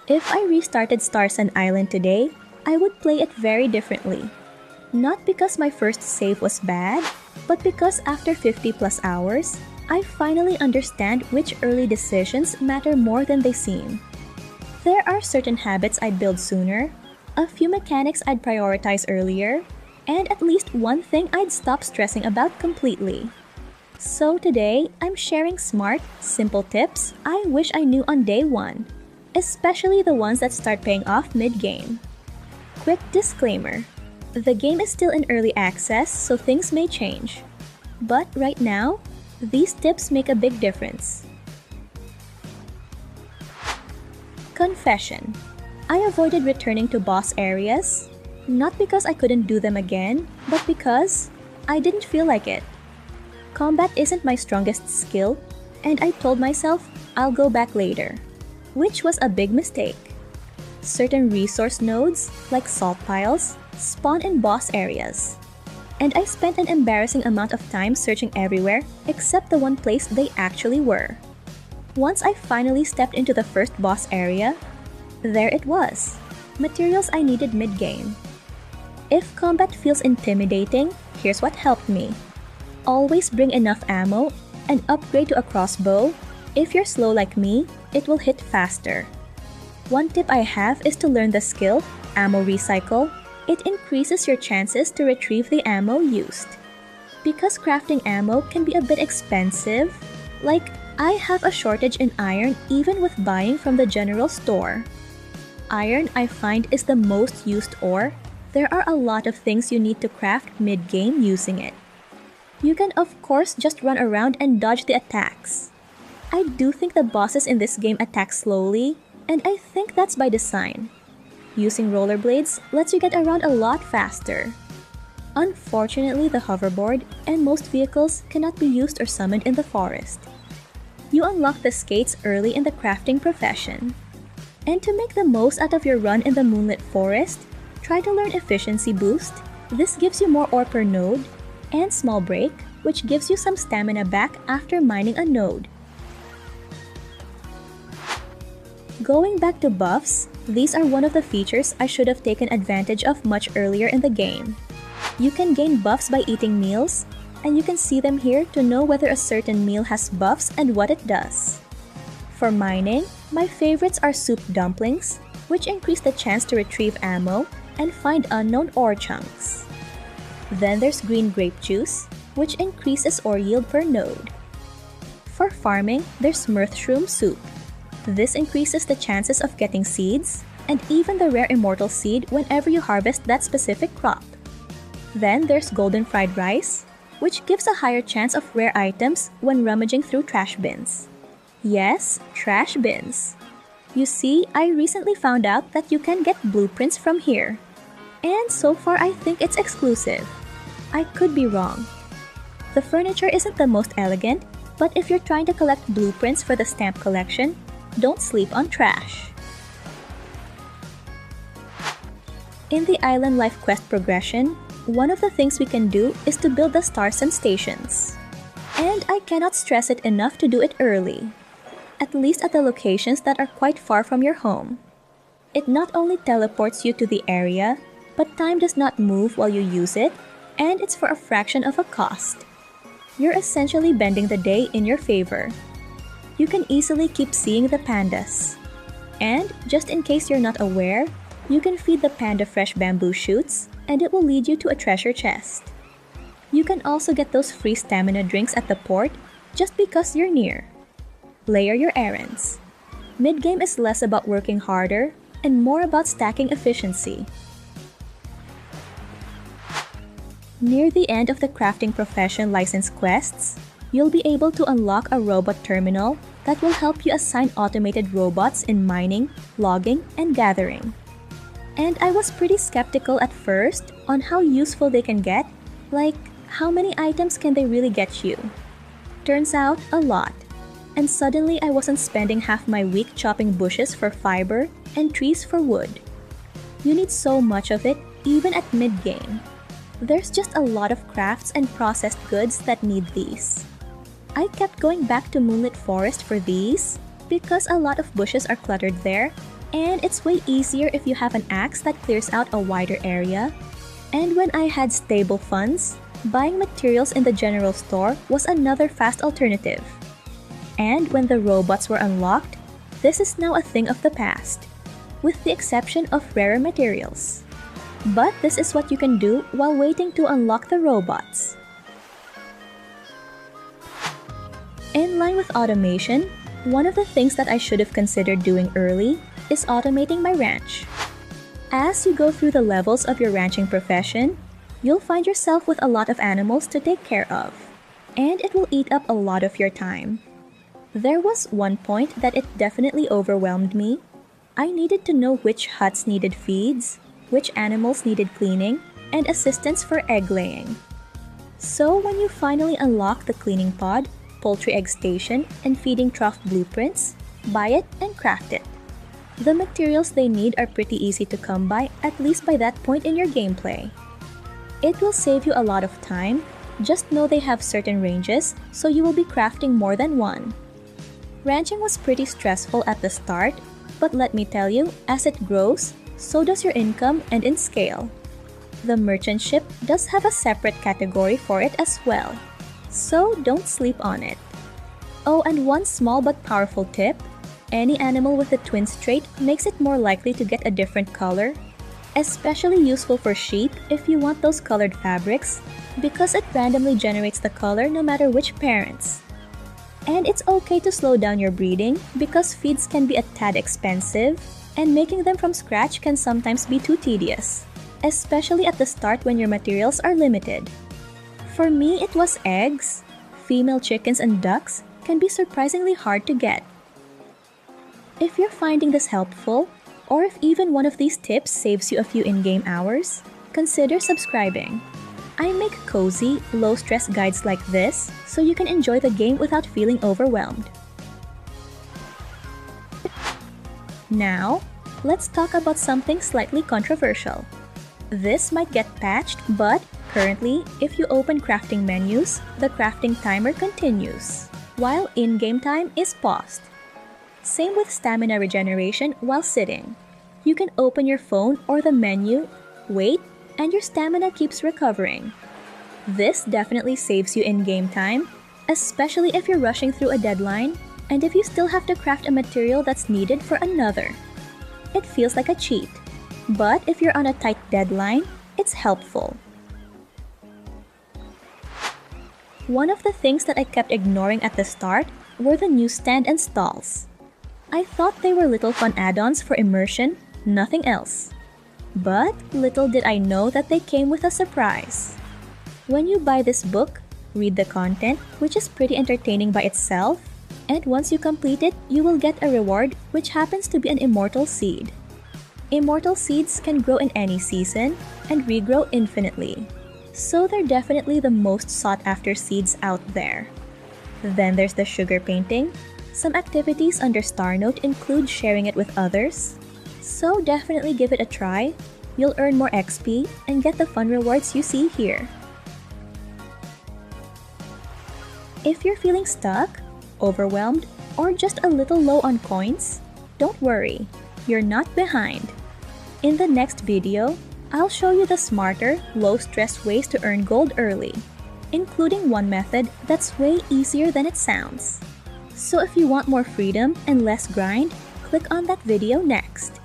If I restarted Starsand Island today, I would play it very differently. Not because my first save was bad, but because after 50 plus hours, I finally understand which early decisions matter more than they seem. There are certain habits I'd build sooner, a few mechanics I'd prioritize earlier, and at least one thing I'd stop stressing about completely. So today, I'm sharing smart, simple tips I wish I knew on day one, especially the ones that start paying off mid-game. Quick disclaimer: the game is still in early access, so things may change. But right now, these tips make a big difference. Confession: I avoided returning to boss areas, not because I couldn't do them again, but because I didn't feel like it. Combat isn't my strongest skill, and I told myself I'll go back later, which was a big mistake. Certain resource nodes, like salt piles, spawn in boss areas, and I spent an embarrassing amount of time searching everywhere except the one place they actually were. Once I finally stepped into the first boss area, there it was, materials I needed mid-game. If combat feels intimidating, here's what helped me. Always bring enough ammo and upgrade to a crossbow. If you're slow like me, it will hit faster. One tip I have is to learn the skill, Ammo Recycle. It increases your chances to retrieve the ammo used. Because crafting ammo can be a bit expensive, like I have a shortage in iron even with buying from the general store. Iron, I find, is the most used ore. There are a lot of things you need to craft mid-game using it. You can of course just run around and dodge the attacks. I do think the bosses in this game attack slowly, and I think that's by design. Using rollerblades lets you get around a lot faster. Unfortunately, the hoverboard and most vehicles cannot be used or summoned in the forest. You unlock the skates early in the crafting profession. And to make the most out of your run in the moonlit forest, try to learn Efficiency Boost. This gives you more ore per node, and Small Break, which gives you some stamina back after mining a node. Going back to buffs, these are one of the features I should have taken advantage of much earlier in the game. You can gain buffs by eating meals, and you can see them here to know whether a certain meal has buffs and what it does. For mining, my favorites are soup dumplings, which increase the chance to retrieve ammo and find unknown ore chunks. Then there's green grape juice, which increases ore yield per node. For farming, there's mushroom soup. This increases the chances of getting seeds, and even the rare immortal seed whenever you harvest that specific crop. Then there's golden fried rice, which gives a higher chance of rare items when rummaging through trash bins. Yes, trash bins. You see, I recently found out that you can get blueprints from here. And so far I think it's exclusive. I could be wrong. The furniture isn't the most elegant, but if you're trying to collect blueprints for the stamp collection, don't sleep on trash. In the Island Life quest progression, one of the things we can do is to build the Starsand stations. And I cannot stress it enough to do it early. At least at the locations that are quite far from your home. It not only teleports you to the area, but time does not move while you use it, and it's for a fraction of a cost. You're essentially bending the day in your favor. You can easily keep seeing the pandas. And, just in case you're not aware, you can feed the panda fresh bamboo shoots, and it will lead you to a treasure chest. You can also get those free stamina drinks at the port, just because you're near. Layer your errands. Mid-game is less about working harder, and more about stacking efficiency. Near the end of the crafting profession license quests, you'll be able to unlock a robot terminal that will help you assign automated robots in mining, logging, and gathering. And I was pretty skeptical at first on how useful they can get, like how many items can they really get you? Turns out, a lot. And suddenly I wasn't spending half my week chopping bushes for fiber and trees for wood. You need so much of it, even at mid-game. There's just a lot of crafts and processed goods that need these. I kept going back to Moonlit Forest for these because a lot of bushes are cluttered there, And it's way easier if you have an axe that clears out a wider area. And when I had stable funds, buying materials in the general store was another fast alternative. And when the robots were unlocked, this is now a thing of the past, with the exception of rarer materials. But this is what you can do while waiting to unlock the robots. In line with automation, one of the things that I should have considered doing early is automating my ranch. As you go through the levels of your ranching profession, you'll find yourself with a lot of animals to take care of, and it will eat up a lot of your time. There was one point that it definitely overwhelmed me. I needed to know which huts needed feeds, which animals needed cleaning, and assistance for egg laying. So when you finally unlock the cleaning pod, poultry egg station, and feeding trough blueprints, buy it and craft it. The materials they need are pretty easy to come by, at least by that point in your gameplay. It will save you a lot of time. Just know they have certain ranges, so you will be crafting more than one. Ranching was pretty stressful at the start, but let me tell you, as it grows, so does your income and in scale. The merchant ship does have a separate category for it as well, so don't sleep on it. Oh, and one small but powerful tip: any animal with the twins trait makes it more likely to get a different color, especially useful for sheep if you want those colored fabrics, because it randomly generates the color no matter which parents. And it's okay to slow down your breeding because feeds can be a tad expensive, and making them from scratch can sometimes be too tedious, especially at the start when your materials are limited. For me, it was eggs. Female chickens and ducks can be surprisingly hard to get. If you're finding this helpful, or if even one of these tips saves you a few in-game hours, consider subscribing. I make cozy, low-stress guides like this so you can enjoy the game without feeling overwhelmed. Now, let's talk about something slightly controversial. This might get patched, but currently, if you open crafting menus, the crafting timer continues, while in-game time is paused. Same with stamina regeneration while sitting. You can open your phone or the menu, wait, and your stamina keeps recovering. This definitely saves you in-game time, especially if you're rushing through a deadline, and if you still have to craft a material that's needed for another. It feels like a cheat, but if you're on a tight deadline, it's helpful. One of the things that I kept ignoring at the start were the newsstand and stalls. I thought they were little fun add-ons for immersion, nothing else. But little did I know that they came with a surprise. When you buy this book, read the content, which is pretty entertaining by itself, and once you complete it, you will get a reward which happens to be an immortal seed. Immortal seeds can grow in any season and regrow infinitely, so they're definitely the most sought-after seeds out there. Then there's the sugar painting. Some activities under Star Note include sharing it with others, so definitely give it a try. You'll earn more XP and get the fun rewards you see here. If you're feeling stuck, overwhelmed, or just a little low on coins, don't worry, you're not behind. In the next video, I'll show you the smarter, low-stress ways to earn gold early, including one method that's way easier than it sounds. So if you want more freedom and less grind, click on that video next.